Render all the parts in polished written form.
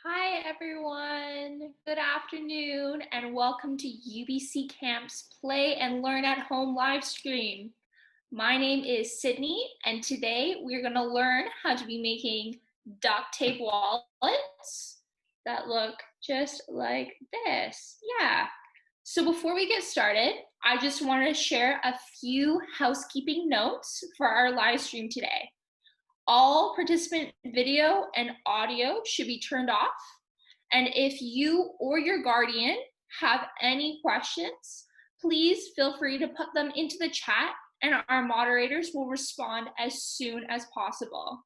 Hi everyone, good afternoon and welcome to UBC Camp's Play and Learn at Home live stream. My name is Sydney and today we're going to learn how to be making duct tape wallets that look just like this. Yeah. So before we get started, I just wanted to share a few housekeeping notes for our live stream today. All participant video and audio should be turned off. And if you or your guardian have any questions, please feel free to put them into the chat and our moderators will respond as soon as possible.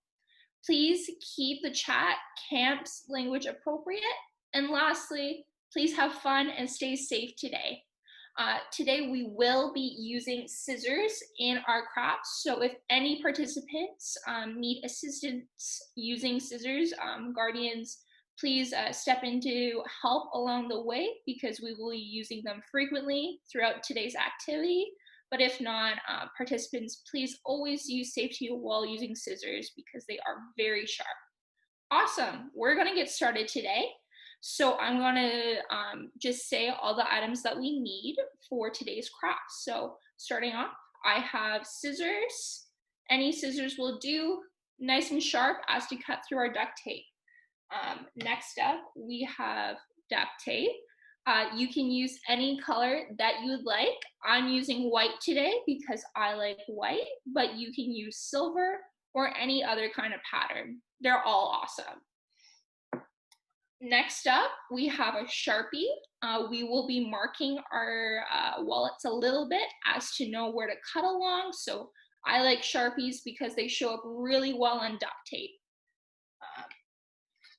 Please keep the chat camps language appropriate. And lastly, please have fun and stay safe today. Today we will be using scissors in our crafts, so if any participants need assistance using scissors, guardians, please step in to help along the way because we will be using them frequently throughout today's activity. But if not, participants, please always use safety while using scissors because they are very sharp. Awesome, we're gonna get started today. So I'm gonna just say all the items that we need for today's craft. So starting off, I have scissors. Any scissors will do, nice and sharp as to cut through our duct tape. Next up, we have duct tape. You can use any color that you would like. I'm using white today because I like white, but you can use silver or any other kind of pattern. They're all awesome. Next up, we have a Sharpie. We will be marking our wallets a little bit as to know where to cut along. So I like Sharpies because they show up really well on duct tape.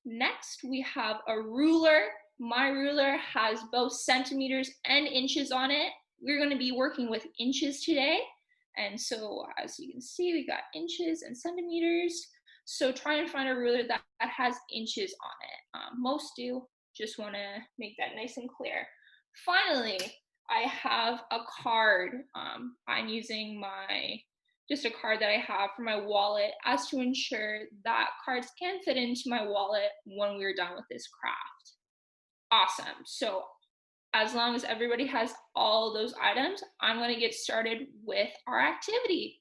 Next, we have a ruler. My ruler has both centimeters and inches on it. We're going to be working with inches today. And so as you can see, we got inches and centimeters. So try and find a ruler that has inches on it. Most do, just want to make that nice and clear. Finally, I have a card. I'm using just a card that I have for my wallet as to ensure that cards can fit into my wallet when we're done with this craft. Awesome. So as long as everybody has all those items, I'm going to get started with our activity.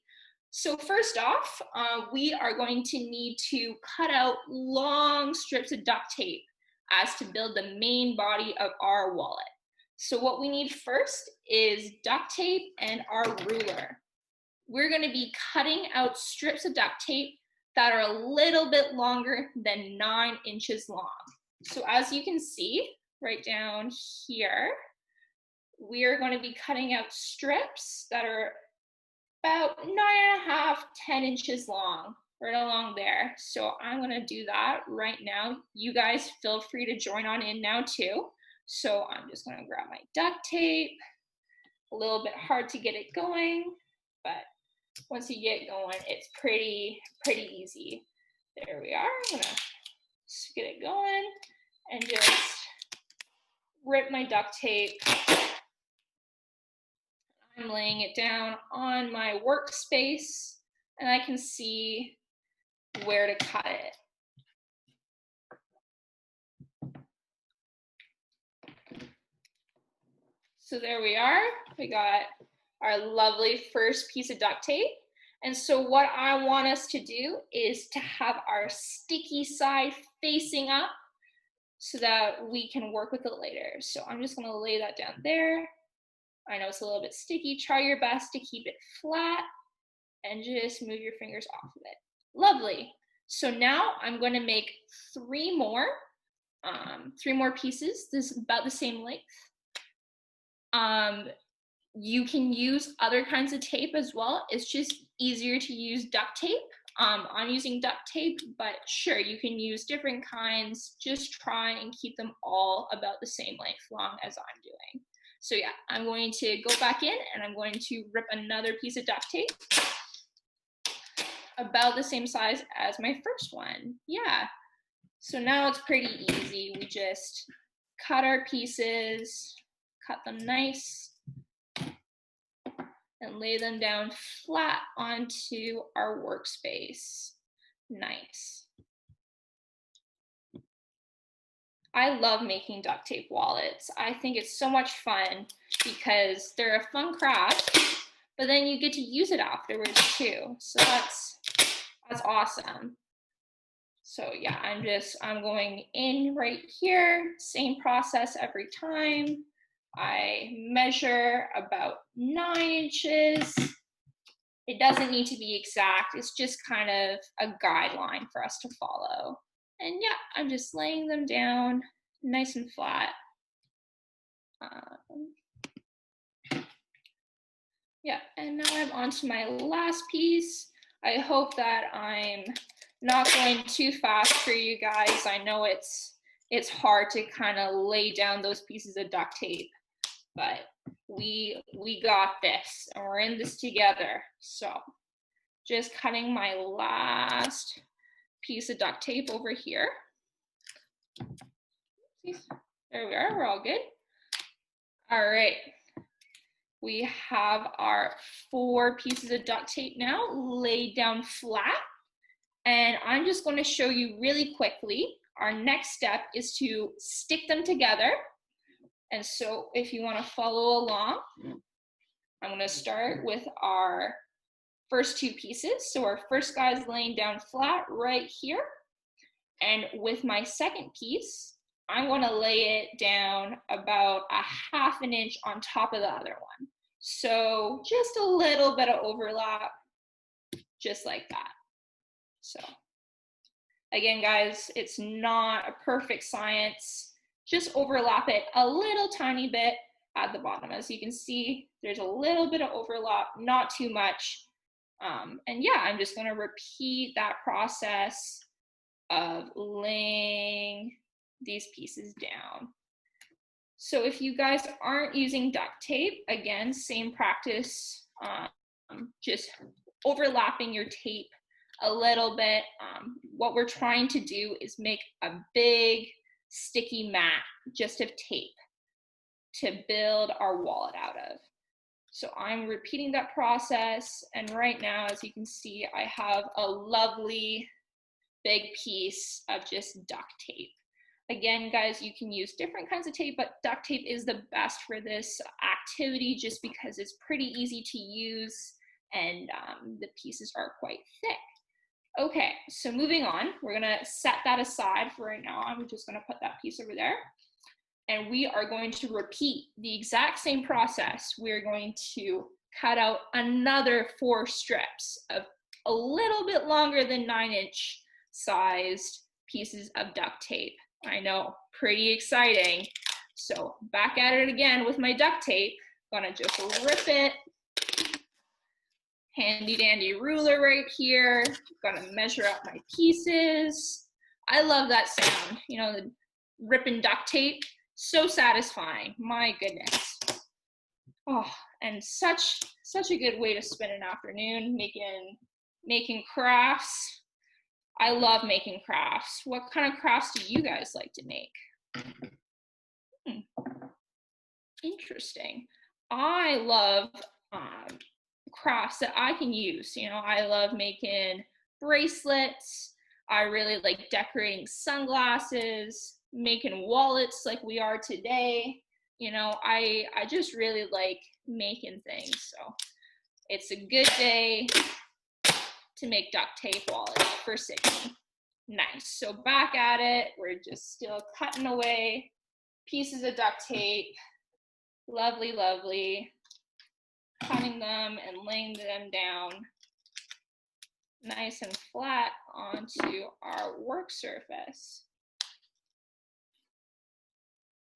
So first off, we are going to need to cut out long strips of duct tape as to build the main body of our wallet. So what we need first is duct tape and our ruler. We're going to be cutting out strips of duct tape that are a little bit longer than 9 inches long. So as you can see right down here, we are going to be cutting out strips that are about 9.5, 10 inches long, right along there. So I'm going to do that right now. You guys feel free to join on in now too. So I'm just going to grab my duct tape. A little bit hard to get it going, but once you get going, it's pretty easy. There we are. I'm gonna just get it going and just rip my duct tape. I'm laying it down on my workspace and I can see where to cut it. So there we are. We got our lovely first piece of duct tape. And so what I want us to do is to have our sticky side facing up so that we can work with it later. So I'm just gonna lay that down there. I know it's a little bit sticky. Try your best to keep it flat and just move your fingers off of it. Lovely. So now I'm going to make three more pieces. This is about the same length. You can use other kinds of tape as well. It's just easier to use duct tape. I'm using duct tape, but sure, you can use different kinds. Just try and keep them all about the same length long as I'm doing. So yeah, I'm going to go back in and I'm going to rip another piece of duct tape about the same size as my first one. Yeah. So now it's pretty easy. We just cut our pieces, cut them nice, and lay them down flat onto our workspace. Nice. I love making duct tape wallets. I think it's so much fun because they're a fun craft, but then you get to use it afterwards too. So that's awesome. So yeah, I'm going in right here, same process every time. I measure about 9 inches. It doesn't need to be exact, it's just kind of a guideline for us to follow. And yeah, I'm just laying them down nice and flat. Yeah, and now I'm on to my last piece. I hope that I'm not going too fast for you guys. I know it's hard to kind of lay down those pieces of duct tape, but we got this and we're in this together. So just cutting my last piece of duct tape over here. There we are, we're all good. All right, we have our 4 pieces of duct tape now laid down flat. And I'm just going to show you really quickly. Our next step is to stick them together. And so if you want to follow along, I'm going to start with our first 2 pieces. So our first guy is laying down flat right here. And with my second piece, I'm going to lay it down about a 1/2 inch on top of the other one. So just a little bit of overlap, just like that. So again, guys, it's not a perfect science. Just overlap it a little tiny bit at the bottom. As you can see, there's a little bit of overlap, not too much. And yeah, I'm just going to repeat that process of laying these pieces down. So if you guys aren't using duct tape, again, same practice, just overlapping your tape a little bit. What we're trying to do is make a big sticky mat just of tape to build our wallet out of. So I'm repeating that process, and right now, as you can see, I have a lovely big piece of just duct tape. Again, guys, you can use different kinds of tape, but duct tape is the best for this activity just because it's pretty easy to use and the pieces are quite thick. Okay, so moving on, we're gonna set that aside for right now. I'm just gonna put that piece over there. And we are going to repeat the exact same process. We're going to cut out another 4 strips of a little bit longer than 9-inch sized pieces of duct tape. I know, pretty exciting. So back at it again with my duct tape. Gonna just rip it. Handy dandy ruler right here. Gonna measure out my pieces. I love that sound, you know, the ripping duct tape. So satisfying, my goodness. Oh, and such a good way to spend an afternoon making crafts. I love making crafts. What kind of crafts do you guys like to make? Interesting. I love crafts that I can use. You know, I love making bracelets. I really like decorating sunglasses, making wallets like we are today. You know, I just really like making things. So it's a good day to make duct tape wallets for Sydney. Nice. So back at it, we're just still cutting away pieces of duct tape. Lovely, lovely. Cutting them and laying them down nice and flat onto our work surface.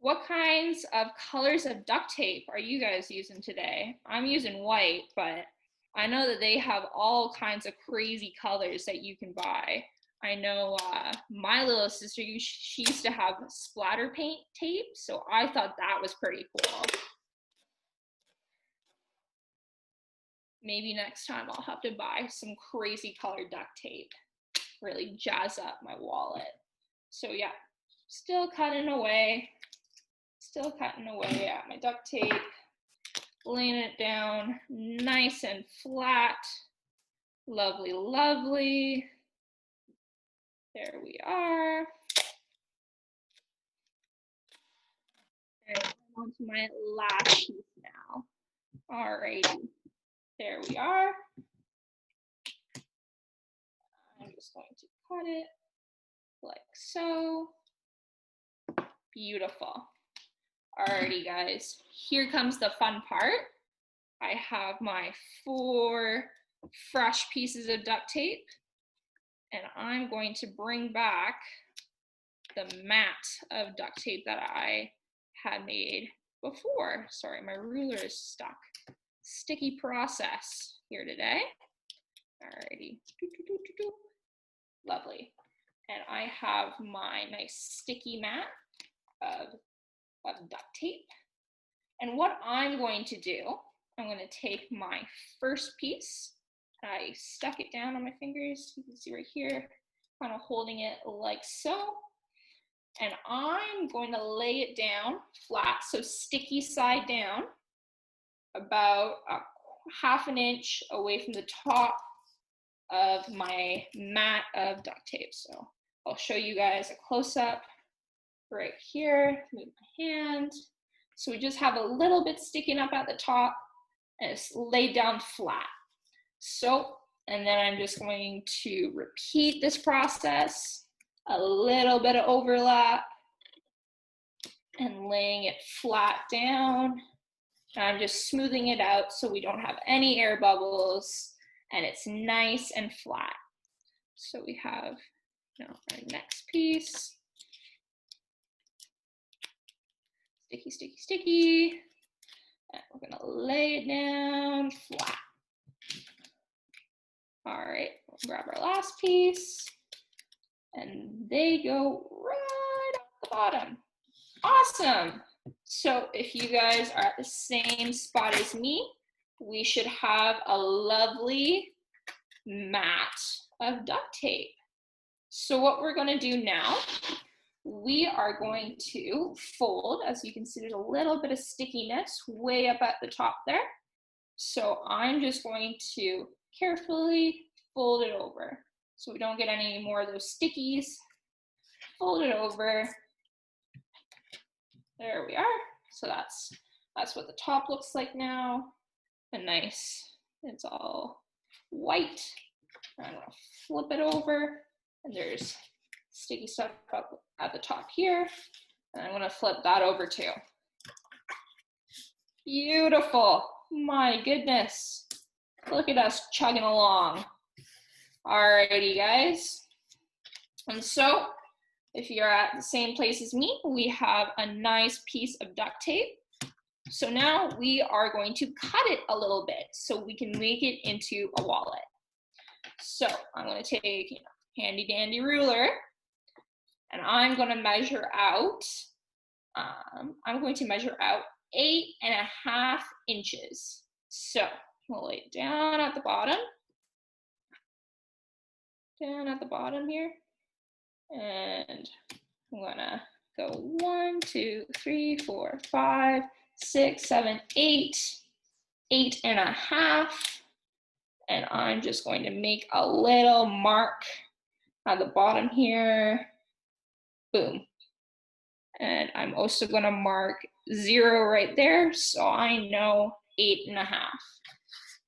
What kinds of colors of duct tape are you guys using today? I'm using white, but I know that they have all kinds of crazy colors that you can buy. I know my little sister, she used to have splatter paint tape, so I thought that was pretty cool. Maybe next time I'll have to buy some crazy colored duct tape, really jazz up my wallet. So yeah, still cutting away at my duct tape, laying it down nice and flat. Lovely, lovely. There we are. onto my last piece now. Alrighty, there we are. I'm just going to cut it like so. Beautiful. Alrighty, guys, here comes the fun part. I have my 4 fresh pieces of duct tape, and I'm going to bring back the mat of duct tape that I had made before. Sorry, my ruler is stuck. Sticky process here today. Alrighty. Lovely. And I have my nice sticky mat of duct tape. And what I'm going to do, I'm going to take my first piece. I stuck it down on my fingers. You can see right here, kind of holding it like so. And I'm going to lay it down flat, so sticky side down, about a ½ an inch away from the top of my mat of duct tape. So I'll show you guys a close-up right here. Move my hand. So we just have a little bit sticking up at the top, and it's laid down flat. So, and then I'm just going to repeat this process, a little bit of overlap, and laying it flat down. And I'm just smoothing it out so we don't have any air bubbles, and it's nice and flat. So we have our next piece. Sticky, sticky, sticky. And we're gonna lay it down flat. All right, we'll grab our last piece, and they go right off the bottom. Awesome. So if you guys are at the same spot as me, we should have a lovely mat of duct tape. So what we're going to do now, we are going to fold. As you can see, there's a little bit of stickiness way up at the top there. So I'm just going to carefully fold it over so we don't get any more of those stickies. Fold it over. There we are. So that's what the top looks like now. And nice, it's all white. I'm gonna flip it over, and there's sticky stuff up at the top here. And I'm gonna flip that over too. Beautiful, my goodness. Look at us chugging along. Alrighty, guys. And so, if you're at the same place as me, we have a nice piece of duct tape. So now we are going to cut it a little bit so we can make it into a wallet. So I'm going to take handy dandy ruler, and I'm going to measure out, 8½ inches. So we'll lay it down at the bottom here. And I'm gonna go 1, 2, 3, 4, 5, 6, 7, 8, 8½. And I'm just going to make a little mark at the bottom here. Boom. And I'm also gonna mark 0 right there, so I know 8½.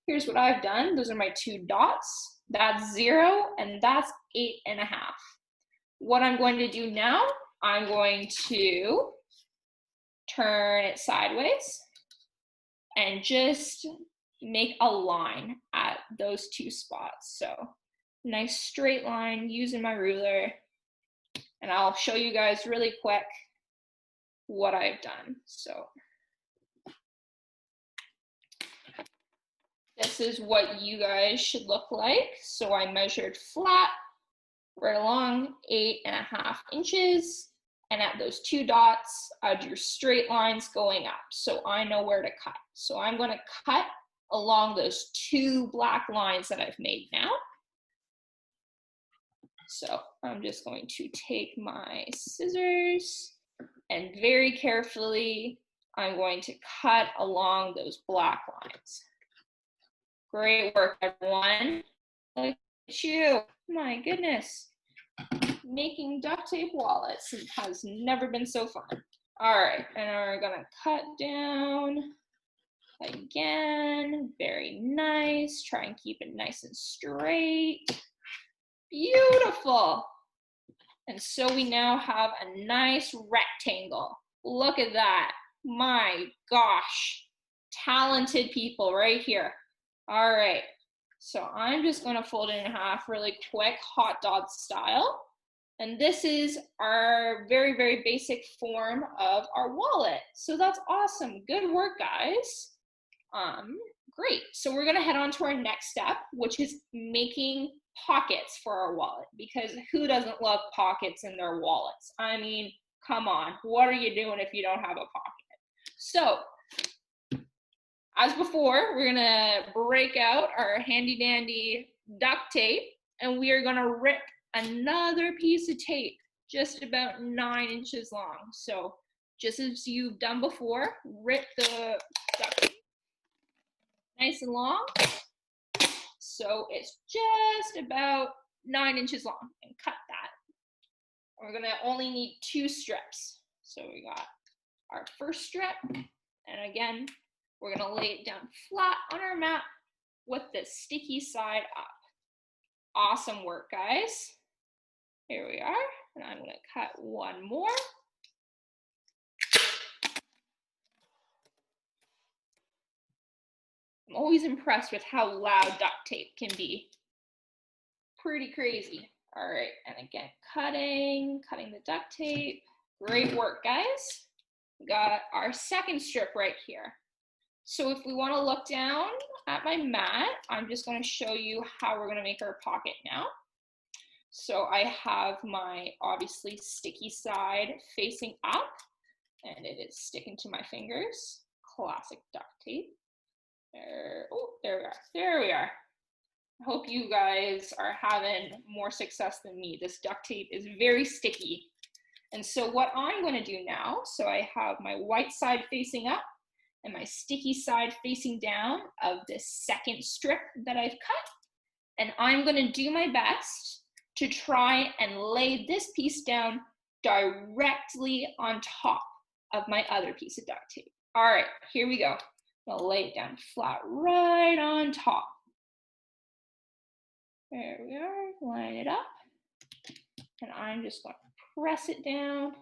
Here's what I've done. Those are my 2 dots. That's 0, and that's 8½. What I'm going to do now, I'm going to turn it sideways and just make a line at those 2 spots. So nice straight line using my ruler, and I'll show you guys really quick what I've done. So this is what you guys should look like. So I measured flat right along 8½ inches, and at those 2 dots, I drew straight lines going up, so I know where to cut. So I'm going to cut along those 2 black lines that I've made now. So I'm just going to take my scissors, and very carefully, I'm going to cut along those black lines. Great work, everyone. Look at you. My goodness. Making duct tape wallets has never been so fun. All right, and we're gonna cut down again. Very nice. Try and keep it nice and straight. Beautiful. And so we now have a nice rectangle. Look at that. My gosh. Talented people right here. All right. So I'm just going to fold it in half really quick, hot dog style. And this is our very, very basic form of our wallet. So that's awesome. Good work, guys. Great. So we're going to head on to our next step, which is making pockets for our wallet, because who doesn't love pockets in their wallets? I mean, come on. What are you doing if you don't have a pocket? So as before, we're going to break out our handy dandy duct tape, and we are going to rip another piece of tape just about 9 inches long. So just as you've done before, rip the duct tape nice and long. So it's just about 9 inches long, and cut that. We're gonna only need 2 strips. So we got our first strip, and again, we're gonna lay it down flat on our mat with the sticky side up. Awesome work, guys. Here we are, and I'm gonna cut one more. I'm always impressed with how loud duct tape can be. Pretty crazy. All right, and again, cutting the duct tape. Great work, guys. We got our second strip right here. So if we want to look down at my mat, I'm just going to show you how we're going to make our pocket now. So I have my obviously sticky side facing up, and it is sticking to my fingers. Classic duct tape. There, oh, there we are. There we are. I hope you guys are having more success than me. This duct tape is very sticky. And so what I'm going to do now, so I have my white side facing up and my sticky side facing down of this second strip that I've cut. And I'm going to do my best to try and lay this piece down directly on top of my other piece of duct tape. All right, here we go. I'll lay it down flat right on top. There we are, line it up. And I'm just going to press it down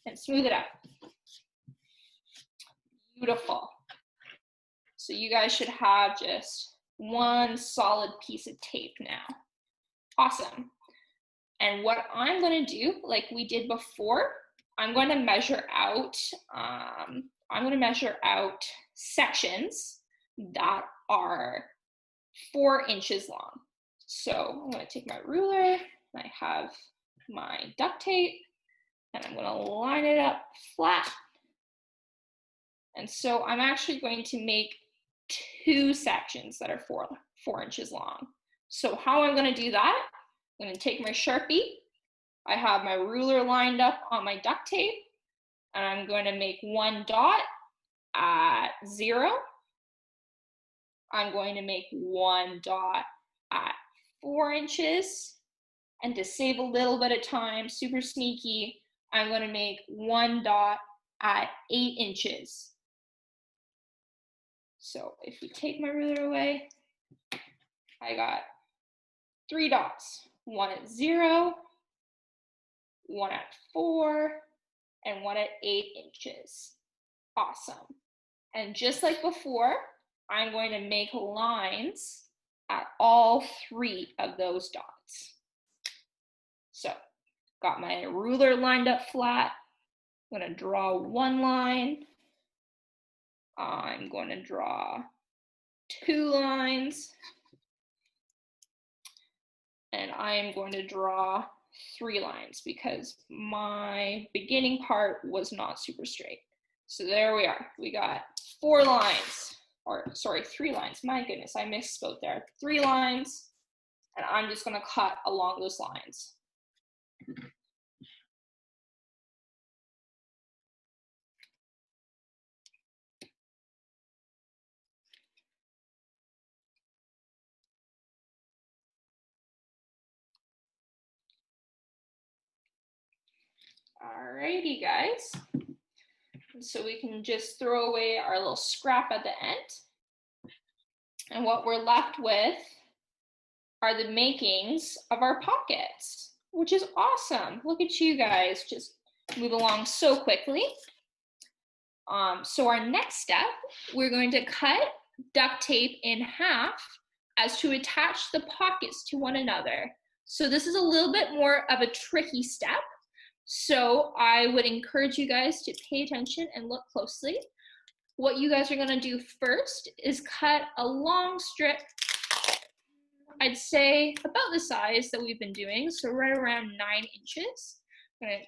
and smooth it out. Beautiful. So you guys should have just one solid piece of tape now. Awesome. And what I'm going to do, like we did before, I'm going to measure out sections that are 4 inches long. So I'm going to take my ruler, and I have my duct tape, and I'm going to line it up flat. And so I'm actually going to make 2 sections that are 4 inches long. So how I'm going to do that, I'm going to take my Sharpie, I have my ruler lined up on my duct tape, and I'm going to make one dot at 0. I'm going to make one dot at 4 inches. And to save a little bit of time, super sneaky, I'm going to make one dot at 8 inches. So if we take my ruler away, I got 3 dots. One at 0, one at 4, and one at 8 inches. Awesome. And just like before, I'm going to make lines at all 3 of those dots. So, got my ruler lined up flat. I'm going to draw one line. I'm going to draw 2 lines. And I'm going to draw 3 lines because my beginning part was not super straight. So there we are. We got 4 lines, or sorry, 3 lines. My goodness, I misspoke there. 3 lines, and I'm just going to cut along those lines. Alrighty, guys. So we can just throw away our little scrap at the end. And what we're left with are the makings of our pockets, which is awesome. Look at you guys just move along so quickly. So our next step, we're going to cut duct tape in half as to attach the pockets to one another. So this is a little bit more of a tricky step. So I would encourage you guys to pay attention and look closely. What you guys are gonna do first is cut a long strip, I'd say about the size that we've been doing, so right around 9 inches. I'm gonna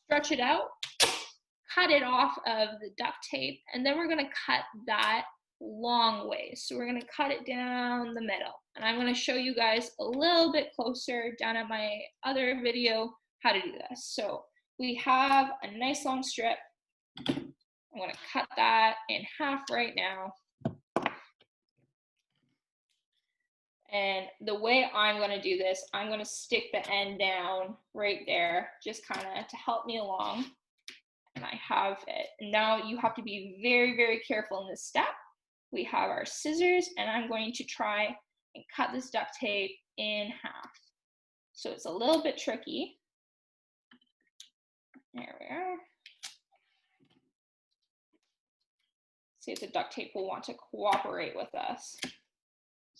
stretch it out, cut it off of the duct tape, and then we're gonna cut that long way. So we're gonna cut it down the middle. And I'm gonna show you guys a little bit closer down at my other video how to do this. So we have a nice long strip. I'm gonna cut that in half right now. And the way I'm gonna do this, I'm gonna stick the end down right there, just kind of to help me along. And I have it. And now you have to be very, very careful in this step. We have our scissors, and I'm going to try and cut this duct tape in half. So it's a little bit tricky. There we are. See if the duct tape will want to cooperate with us.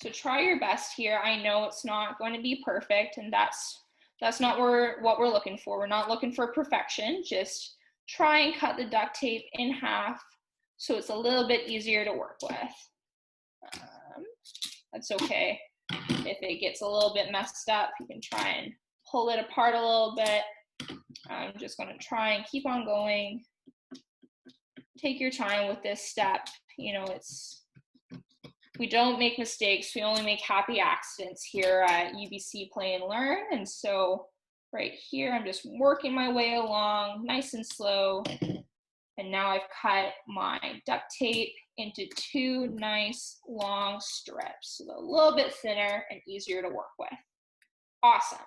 So try your best here. I know it's not going to be perfect, and that's not what we're looking for. We're not looking for perfection. Just try and cut the duct tape in half so it's a little bit easier to work with. That's okay. If it gets a little bit messed up, you can try and pull it apart a little bit. I'm just going to try and keep on going. Take your time with this step. You know, we don't make mistakes. We only make happy accidents here at UBC Play and Learn. And so right here, I'm just working my way along nice and slow. And now I've cut my duct tape into 2 nice long strips, so a little bit thinner and easier to work with. Awesome.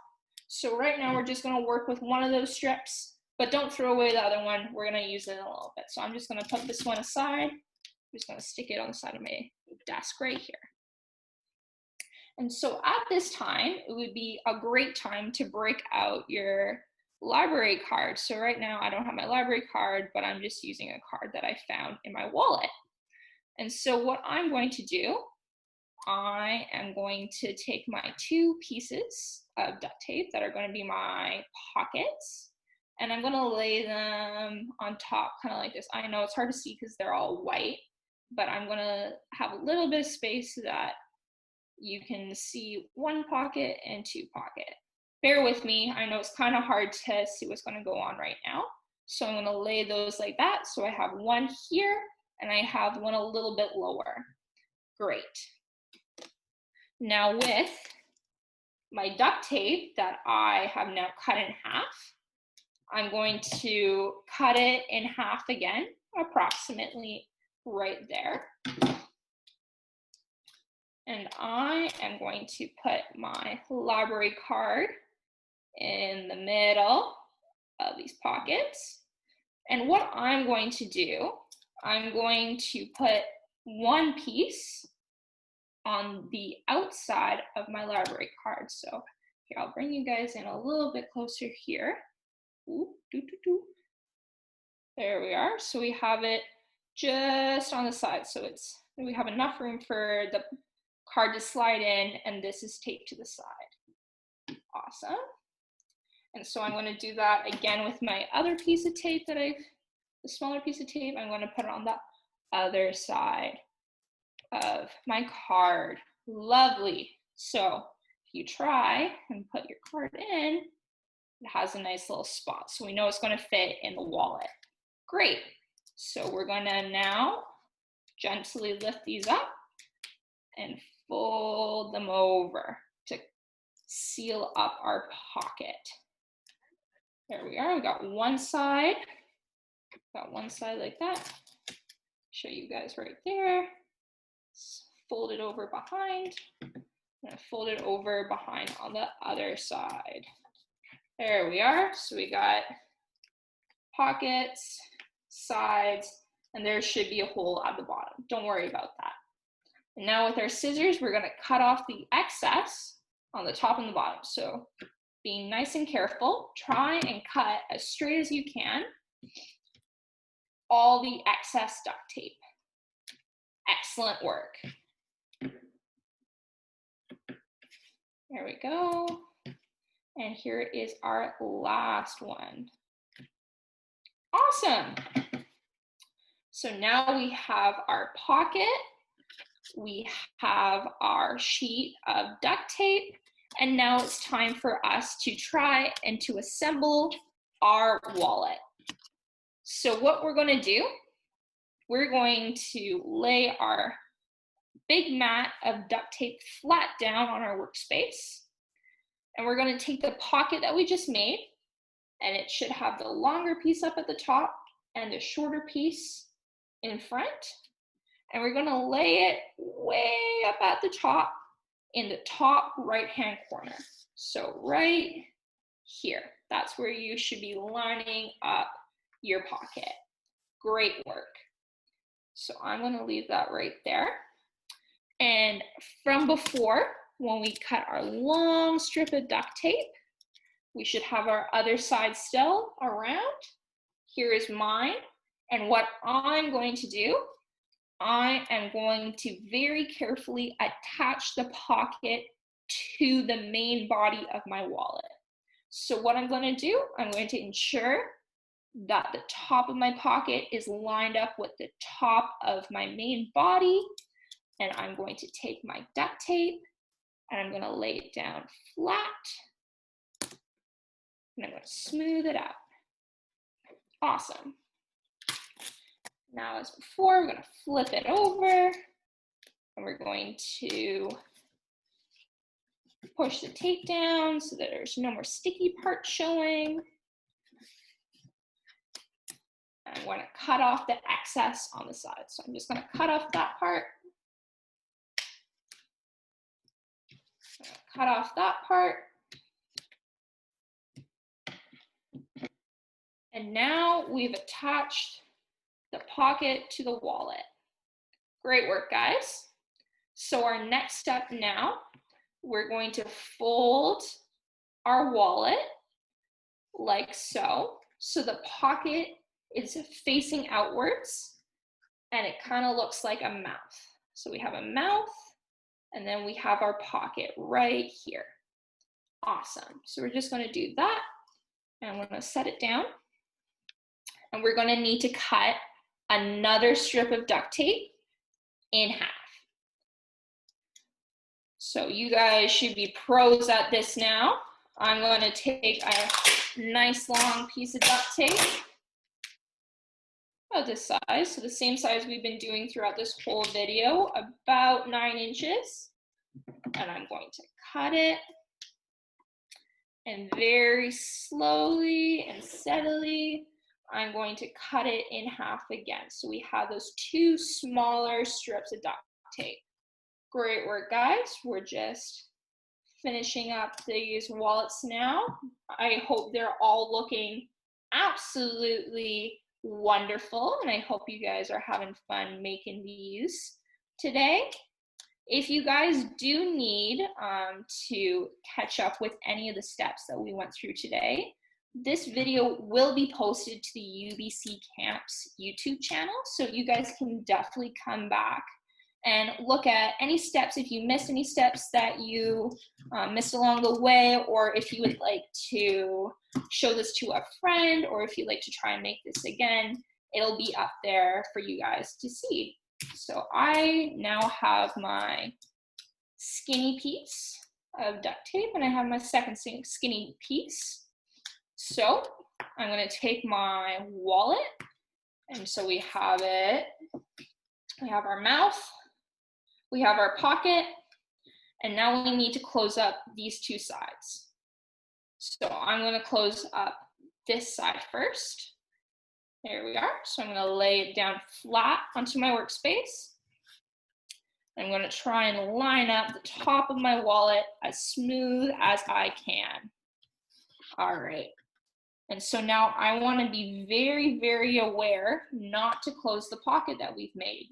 So right now we're just gonna work with one of those strips, but don't throw away the other one. We're gonna use it in a little bit. So I'm just gonna put this one aside. I'm just gonna stick it on the side of my desk right here. And so at this time, it would be a great time to break out your library card. So right now I don't have my library card, but I'm just using a card that I found in my wallet. And so what I'm going to do, I am going to take my 2 pieces of duct tape that are going to be my pockets, and I'm going to lay them on top kind of like this. I know it's hard to see because they're all white, but I'm going to have a little bit of space so that you can see 1 pocket and 2 pocket. Bear with me, I know it's kind of hard to see what's going to go on right now. So I'm going to lay those like that. So I have 1 here, and I have 1 a little bit lower. Great. Now with my duct tape that I have now cut in half, I'm going to cut it in half again, approximately right there. And I am going to put my library card in the middle of these pockets. And what I'm going to do, I'm going to put 1 piece on the outside of my library card. So here, I'll bring you guys in a little bit closer here. Ooh, there we are. So we have it just on the side. So we have enough room for the card to slide in, and this is taped to the side. Awesome. And so I'm going to do that again with my other piece of tape the smaller piece of tape. I'm going to put it on the other side of my card. Lovely. So if you try and put your card in, it has a nice little spot. So we know it's going to fit in the wallet. Great. So we're going to now gently lift these up and fold them over to seal up our pocket. There we are. We got one side. Got one side like that. Show you guys right there. Fold it over behind. And fold it over behind on the other side. There we are. So we got pockets sides, and there should be a hole at the bottom. Don't worry about that. And now with our scissors, we're gonna cut off the excess on the top and the bottom. So being nice and careful, try and cut as straight as you can all the excess duct tape. Excellent work. There we go. And here is our last one. Awesome. So now we have our pocket, we have our sheet of duct tape, and now it's time for us to try and to assemble our wallet. So what we're going to do, we're going to lay our big mat of duct tape flat down on our workspace, and we're going to take the pocket that we just made, and it should have the longer piece up at the top and the shorter piece in front, and we're going to lay it way up at the top in the top right hand corner. So right here, that's where you should be lining up your pocket. Great work. So I'm going to leave that right there. And from before, when we cut our long strip of duct tape, we should have our other side still around. Here is mine. And what I'm going to do, I am going to very carefully attach the pocket to the main body of my wallet. So what I'm going to do, I'm going to ensure that the top of my pocket is lined up with the top of my main body. And I'm going to take my duct tape and I'm going to lay it down flat. And I'm going to smooth it out. Awesome. Now, as before, we're going to flip it over and we're going to push the tape down so that there's no more sticky parts showing. I'm going to cut off the excess on the side. So I'm just going to cut off that part. Cut off that part. And now we've attached the pocket to the wallet. Great work, guys. So our next step now, we're going to fold our wallet like so. So the pocket is facing outwards and it kind of looks like a mouth. So we have a mouth and then we have our pocket right here. Awesome. So we're just going to do that and I'm going to set it down. And we're going to need to cut another strip of duct tape in half. So you guys should be pros at this now. I'm going to take a nice long piece of duct tape about this size, so the same size we've been doing throughout this whole video, about 9 inches. And I'm going to cut it. And very slowly and steadily, I'm going to cut it in half again. So we have those 2 smaller strips of duct tape. Great work, guys. We're just finishing up these wallets now. I hope they're all looking absolutely wonderful, and I hope you guys are having fun making these today. If you guys do need to catch up with any of the steps that we went through today, this video will be posted to the UBC Camps YouTube channel, so you guys can definitely come back and look at any steps. If you missed any steps that you missed along the way, or if you would like to show this to a friend, or if you'd like to try and make this again, it'll be up there for you guys to see. So I now have my skinny piece of duct tape and I have my second skinny piece. So I'm going to take my wallet, and so we have it, we have our mouth, we have our pocket, and now we need to close up these 2 sides. So I'm going to close up this side first. There we are. So I'm going to lay it down flat onto my workspace. I'm going to try and line up the top of my wallet as smooth as I can. All right. And so now I want to be very, very aware not to close the pocket that we've made.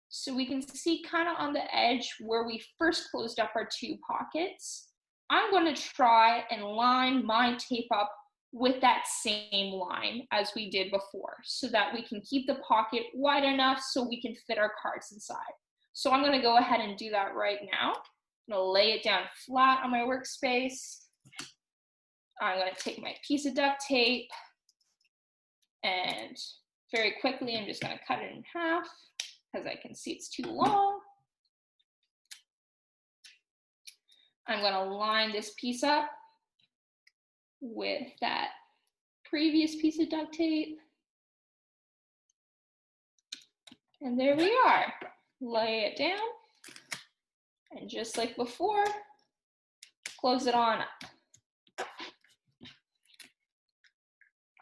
So we can see kind of on the edge where we first closed up our 2 pockets. I'm going to try and line my tape up with that same line as we did before, so that we can keep the pocket wide enough so we can fit our cards inside. So I'm going to go ahead and do that right now. I'm going to lay it down flat on my workspace. I'm going to take my piece of duct tape and very quickly I'm just going to cut it in half because I can see it's too long. I'm going to line this piece up with that previous piece of duct tape. And there we are. Lay it down. And just like before, close it on up.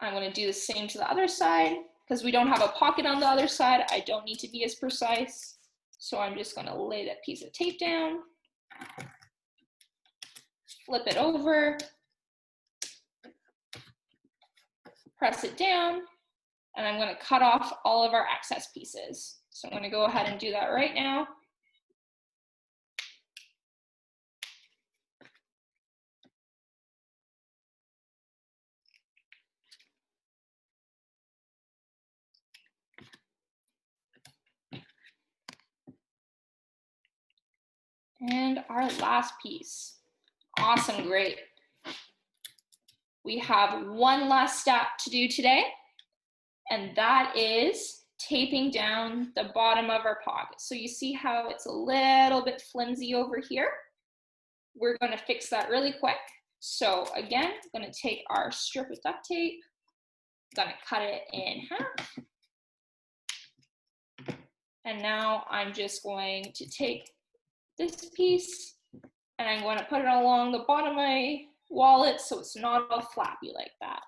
I'm going to do the same to the other side. Because we don't have a pocket on the other side, I don't need to be as precise. So I'm just going to lay that piece of tape down, flip it over, press it down, and I'm going to cut off all of our excess pieces. So I'm going to go ahead and do that right now. And our last piece. Awesome, great. We have one last step to do today, and that is taping down the bottom of our pocket. So you see how it's a little bit flimsy over here? We're going to fix that really quick. So again, I'm going to take our strip of duct tape, going to cut it in half. And now I'm just going to take this piece and I'm going to put it along the bottom of my wallet so it's not all flappy like that.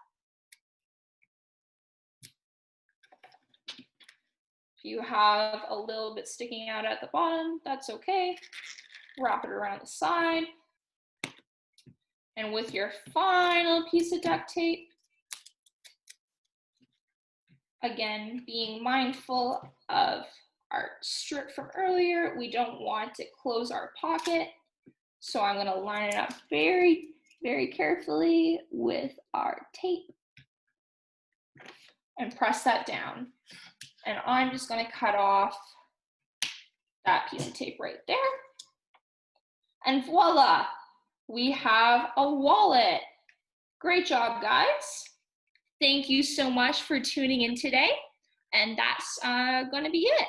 If you have a little bit sticking out at the bottom, that's okay. Wrap it around the side. And with your final piece of duct tape, again, being mindful of our strip from earlier, we don't want to close our pocket. So I'm going to line it up very, very carefully with our tape and press that down. And I'm just going to cut off that piece of tape right there. And voila, we have a wallet. Great job, guys. Thank you so much for tuning in today. And that's going to be it.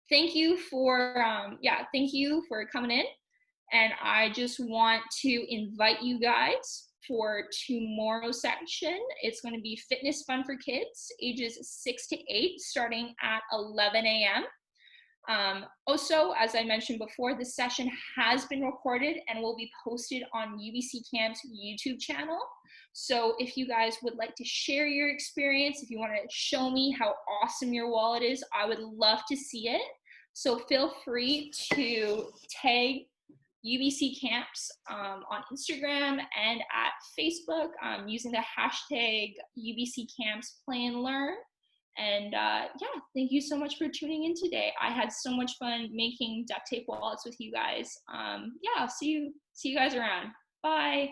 Thank you for coming in. And I just want to invite you guys for tomorrow's section. It's going to be Fitness Fun for Kids, ages 6 to 8, starting at 11 a.m. Also, as I mentioned before, this session has been recorded and will be posted on UBC Camp's YouTube channel. So if you guys would like to share your experience, if you want to show me how awesome your wallet is, I would love to see it. So feel free to tag UBC Camps on Instagram and at Facebook using the hashtag UBC Camps Play and Learn. And yeah, thank you so much for tuning in today. I had so much fun making duct tape wallets with you guys. Yeah, I'll see you guys around. Bye.